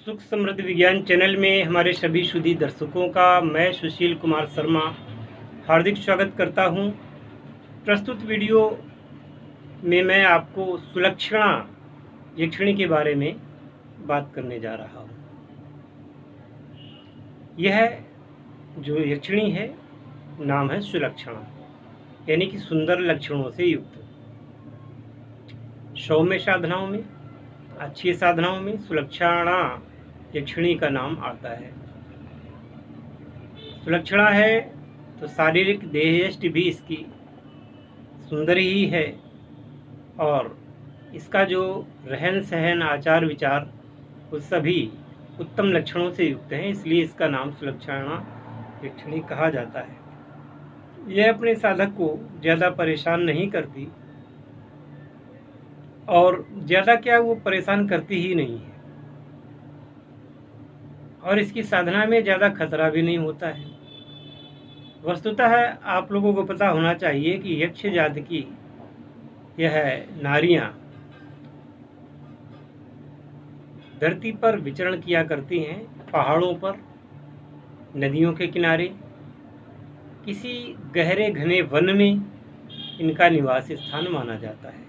सुख समृद्धि विज्ञान चैनल में हमारे सभी सुधी दर्शकों का मैं सुशील कुमार शर्मा हार्दिक स्वागत करता हूं। प्रस्तुत वीडियो में मैं आपको सुलक्षणा यक्षिणी के बारे में बात करने जा रहा हूं। यह जो यक्षिणी है नाम है सुलक्षणा, यानी कि सुंदर लक्षणों से युक्त। सौम्य साधनाओं में, अच्छी साधनाओं में सुलक्षणा यक्षिणी का नाम आता है। सुलक्षणा है तो शारीरिक देहयष्टि भी इसकी सुंदर ही है और इसका जो रहन सहन आचार विचार वो सभी उत्तम लक्षणों से युक्त हैं, इसलिए इसका नाम सुलक्षणा यक्षिणी कहा जाता है। यह अपने साधक को ज़्यादा परेशान नहीं करती और ज़्यादा क्या वो परेशान करती ही नहीं है, और इसकी साधना में ज़्यादा खतरा भी नहीं होता है। वस्तुतः आप लोगों को पता होना चाहिए कि यक्ष जाति की यह नारियां धरती पर विचरण किया करती हैं, पहाड़ों पर, नदियों के किनारे, किसी गहरे घने वन में इनका निवास स्थान माना जाता है।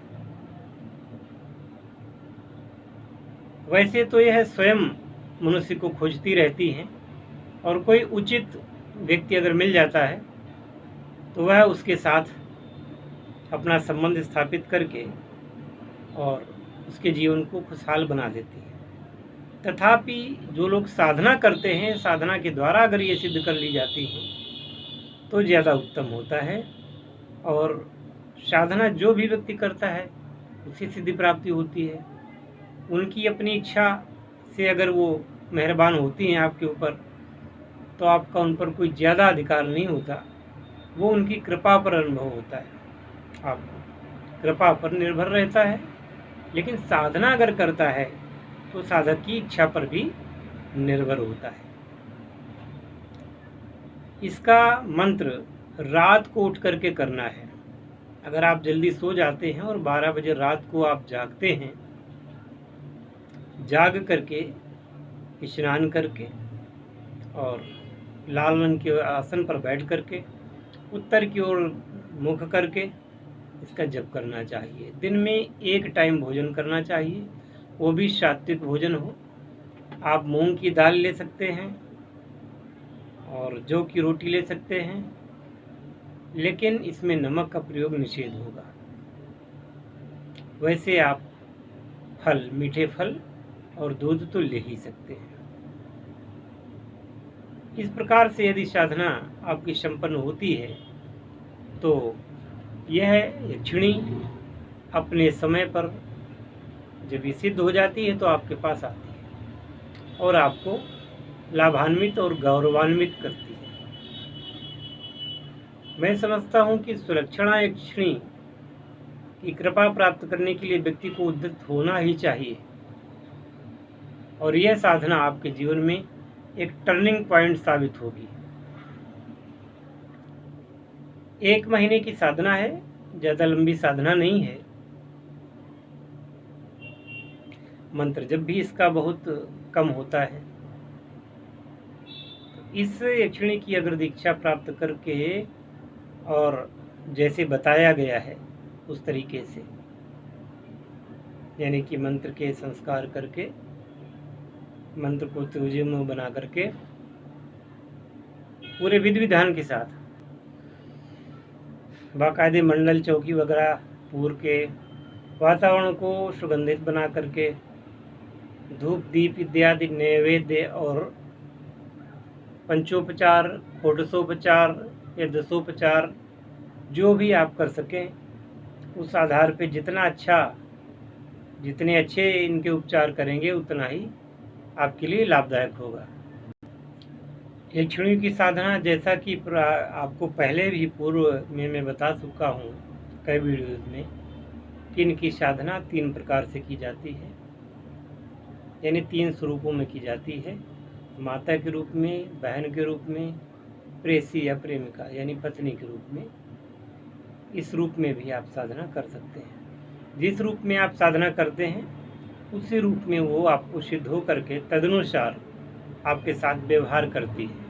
वैसे तो यह स्वयं मनुष्य को खोजती रहती हैं और कोई उचित व्यक्ति अगर मिल जाता है तो वह उसके साथ अपना संबंध स्थापित करके और उसके जीवन को खुशहाल बना देती है। तथापि जो लोग साधना करते हैं, साधना के द्वारा अगर ये सिद्ध कर ली जाती है तो ज़्यादा उत्तम होता है, और साधना जो भी व्यक्ति करता है उसे सिद्धि प्राप्ति होती है। उनकी अपनी इच्छा से अगर वो मेहरबान होती हैं आपके ऊपर तो आपका उन पर कोई ज़्यादा अधिकार नहीं होता, वो उनकी कृपा पर अनुभव होता है। आपको कृपा पर निर्भर रहता है, लेकिन साधना अगर करता है तो साधक की इच्छा पर भी निर्भर होता है। इसका मंत्र रात को उठ करके करना है। अगर आप जल्दी सो जाते हैं और 12 बजे रात को आप जागते हैं, जाग करके स्नान करके और लाल रंग के आसन पर बैठ करके उत्तर की ओर मुख करके इसका जप करना चाहिए। दिन में एक टाइम भोजन करना चाहिए, वो भी सात्विक भोजन हो। आप मूंग की दाल ले सकते हैं और जौ की रोटी ले सकते हैं, लेकिन इसमें नमक का प्रयोग निषेध होगा। वैसे आप फल, मीठे फल और दूध तो ले ही सकते हैं। इस प्रकार से यदि साधना आपकी संपन्न होती है तो यह यक्षिणी अपने समय पर जब ये सिद्ध हो जाती है तो आपके पास आती है और आपको लाभान्वित और गौरवान्वित करती है। मैं समझता हूँ कि सुलक्षणा यक्षिणी की कृपा प्राप्त करने के लिए व्यक्ति को उद्यत होना ही चाहिए, और यह साधना आपके जीवन में एक टर्निंग पॉइंट साबित होगी। 1 महीने की साधना है, ज़्यादा लंबी साधना नहीं है। मंत्र जब भी इसका बहुत कम होता है तो इस यक्षिणी की अगर दीक्षा प्राप्त करके और जैसे बताया गया है उस तरीके से, यानी कि मंत्र के संस्कार करके, मंत्र को त्रिभुज बना करके पूरे विधि विधान के साथ बाकायदे मंडल चौकी वगैरह पूर के वातावरण को सुगंधित बना करके धूप दीप इत्यादि नैवेद्य और पंचोपचार, षोडशोपचार या दशोपचार जो भी आप कर सकें, उस आधार पे जितने अच्छे इनके उपचार करेंगे उतना ही आपके लिए लाभदायक होगा। यक्षिणी की साधना जैसा कि आपको पहले भी पूर्व में मैं बता चुका हूँ कई वीडियोज़ में कि इनकी साधना 3 प्रकार से की जाती है, यानी 3 स्वरूपों में की जाती है। माता के रूप में, बहन के रूप में, प्रेसी या प्रेमिका यानी पत्नी के रूप में। इस रूप में भी आप साधना कर सकते हैं। जिस रूप में आप साधना करते हैं उसी रूप में वो आपको सिद्ध हो करके तदनुसार आपके साथ व्यवहार करती है।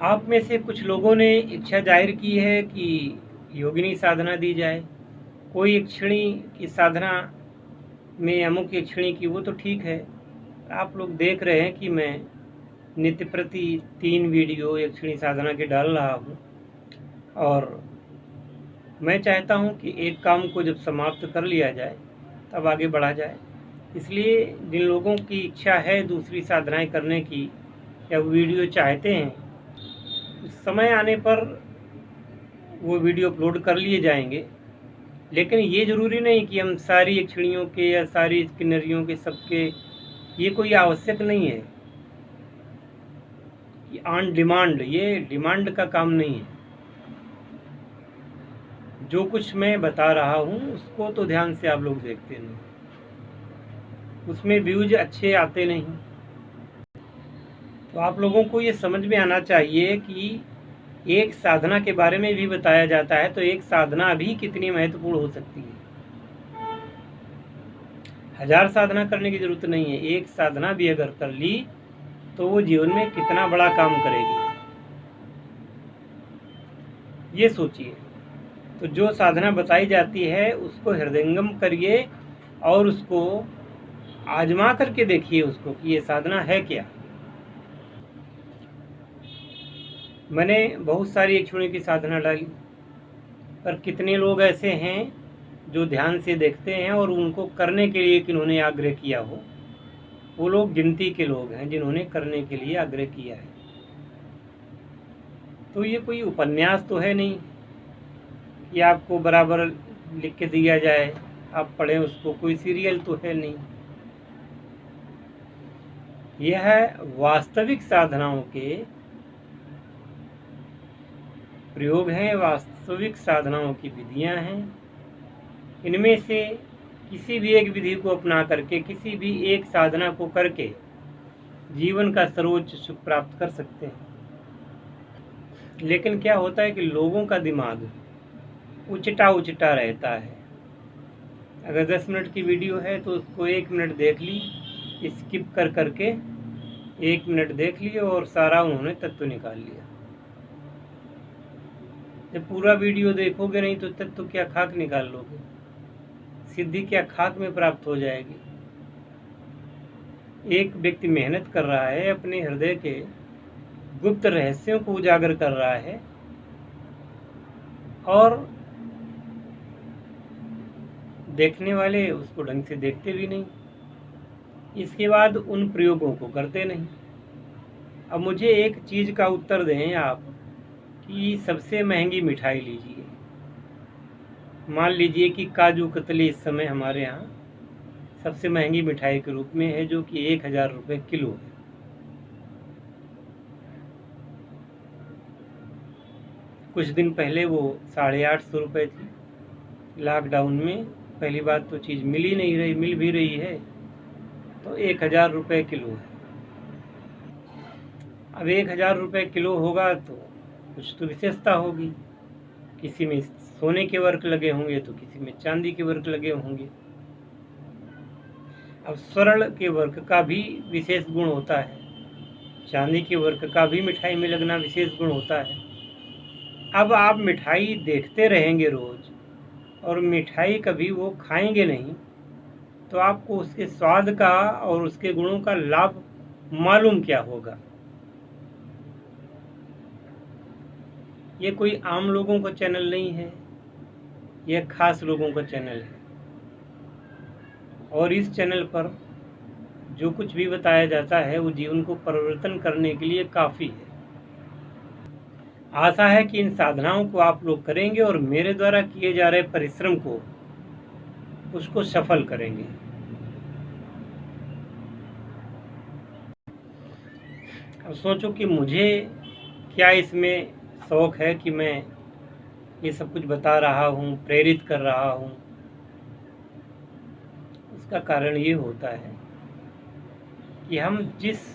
आप में से कुछ लोगों ने इच्छा जाहिर की है कि योगिनी साधना दी जाए। कोई यक्षिणी की साधना में अमुक यक्षिणी की, वो तो ठीक है। आप लोग देख रहे हैं कि मैं नित्य प्रति 3 वीडियो यक्षिणी साधना के डाल रहा हूँ, और मैं चाहता हूँ कि एक काम को जब समाप्त कर लिया जाए तब आगे बढ़ा जाए। इसलिए जिन लोगों की इच्छा है दूसरी साधनाएं करने की या वीडियो चाहते हैं, उस समय आने पर वो वीडियो अपलोड कर लिए जाएंगे। लेकिन ये ज़रूरी नहीं कि हम सारी यक्षिणियों के या सारी किन्नरियों के सबके, ये कोई आवश्यक नहीं है कि ऑन डिमांड, ये डिमांड का काम नहीं है। जो कुछ मैं बता रहा हूँ उसको तो ध्यान से आप लोग देखते नहीं, उसमें व्यूज अच्छे आते नहीं। तो आप लोगों को ये समझ में आना चाहिए कि एक साधना के बारे में भी बताया जाता है, तो एक साधना भी कितनी महत्वपूर्ण हो सकती है। 1000 साधना करने की जरूरत नहीं है, एक साधना भी अगर कर ली तो वो जीवन में कितना बड़ा काम करेगी, ये सोचिए। तो जो साधना बताई जाती है उसको हृदयंगम करिए और उसको आजमा करके देखिए उसको कि ये साधना है क्या। मैंने बहुत सारी यक्षिणी की साधना डाली, पर कितने लोग ऐसे हैं जो ध्यान से देखते हैं और उनको करने के लिए किन्होंने आग्रह किया हो, वो लोग गिनती के लोग हैं जिन्होंने करने के लिए आग्रह किया है। तो ये कोई उपन्यास तो है नहीं कि आपको बराबर लिख के दिया जाए आप पढ़ें उसको, कोई सीरियल तो है नहीं। यह वास्तविक साधनाओं के प्रयोग हैं, वास्तविक साधनाओं की विधियां हैं। इनमें से किसी भी एक विधि को अपना करके, किसी भी एक साधना को करके जीवन का सर्वोच्च सुख प्राप्त कर सकते हैं। लेकिन क्या होता है कि लोगों का दिमाग उचटा उचटा रहता है। अगर 10 मिनट की वीडियो है तो उसको 1 मिनट देख ली, स्किप कर करके 1 मिनट देख लिया और सारा उन्होंने तत्व निकाल लिया। जब पूरा वीडियो देखोगे नहीं तो तत्व क्या खाक निकाल लोगे, सिद्धि क्या खाक में प्राप्त हो जाएगी। एक व्यक्ति मेहनत कर रहा है, अपने हृदय के गुप्त रहस्यों को उजागर कर रहा है, और देखने वाले उसको ढंग से देखते भी नहीं, इसके बाद उन प्रयोगों को करते नहीं। अब मुझे एक चीज़ का उत्तर दें आप कि सबसे महंगी मिठाई लीजिए। मान लीजिए कि काजू कतली इस समय हमारे यहाँ सबसे महंगी मिठाई के रूप में है, जो कि 1000 रुपये किलो है। कुछ दिन पहले वो 850 रुपये थी। लॉकडाउन में पहली बात तो चीज़ मिल ही नहीं रही, मिल भी रही है तो 1000 रुपये किलो है। अब 1000 रुपये किलो होगा तो कुछ तो विशेषता होगी, किसी में सोने के वर्क लगे होंगे तो किसी में चांदी के वर्क लगे होंगे। अब स्वर्ण के वर्क का भी विशेष गुण होता है, चांदी के वर्क का भी मिठाई में लगना विशेष गुण होता है। अब आप मिठाई देखते रहेंगे रोज और मिठाई कभी वो खाएंगे नहीं, तो आपको उसके स्वाद का और उसके गुणों का लाभ मालूम क्या होगा। ये कोई आम लोगों का चैनल नहीं है, यह खास लोगों का चैनल है, और इस चैनल पर जो कुछ भी बताया जाता है वो जीवन को परिवर्तन करने के लिए काफ़ी है। आशा है कि इन साधनाओं को आप लोग करेंगे और मेरे द्वारा किए जा रहे परिश्रम को उसको सफल करेंगे। अब सोचो कि मुझे क्या इसमें शौक़ है कि मैं ये सब कुछ बता रहा हूँ, प्रेरित कर रहा हूँ। उसका कारण ये होता है कि हम जिस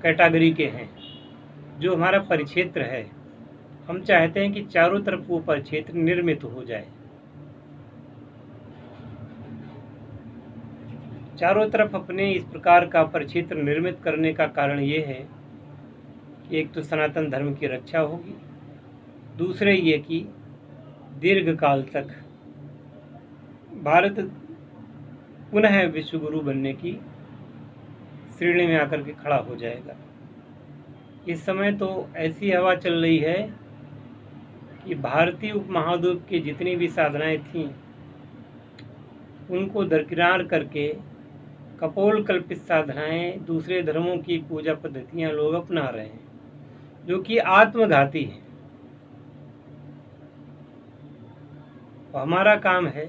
कैटेगरी के हैं, जो हमारा परिक्षेत्र है, हम चाहते हैं कि चारों तरफ वो परिक्षेत्र निर्मित हो जाए। चारों तरफ अपने इस प्रकार का परिक्षेत्र निर्मित करने का कारण ये है कि एक तो सनातन धर्म की रक्षा होगी, दूसरे ये कि दीर्घ काल तक भारत पुनः विश्व गुरु बनने की श्रेणी में आकर के खड़ा हो जाएगा। इस समय तो ऐसी हवा चल रही है कि भारतीय उपमहाद्वीप की जितनी भी साधनाएं थीं उनको दरकिनार करके कपोल कल्पित साधनाएं, दूसरे धर्मों की पूजा पद्धतियां लोग अपना रहे हैं, जो कि आत्मघाती हैं। तो हमारा काम है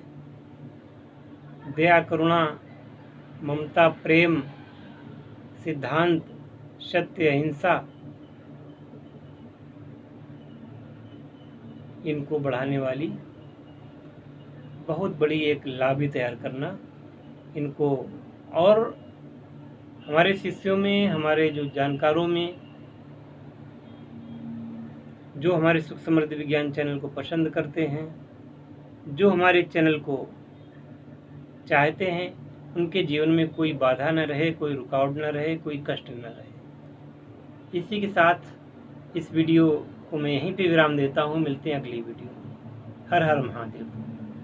दया, करुणा, ममता, प्रेम, सिद्धांत, सत्य, अहिंसा, इनको बढ़ाने वाली बहुत बड़ी एक लाबी तैयार करना, इनको और हमारे शिष्यों में, हमारे जो जानकारों में, जो हमारे सुख समृद्धि विज्ञान चैनल को पसंद करते हैं, जो हमारे चैनल को चाहते हैं, उनके जीवन में कोई बाधा न रहे, कोई रुकावट न रहे, कोई कष्ट न रहे। इसी के साथ इस वीडियो को मैं यहीं पे विराम देता हूँ। मिलते हैं अगली वीडियो में। हर हर महादेव।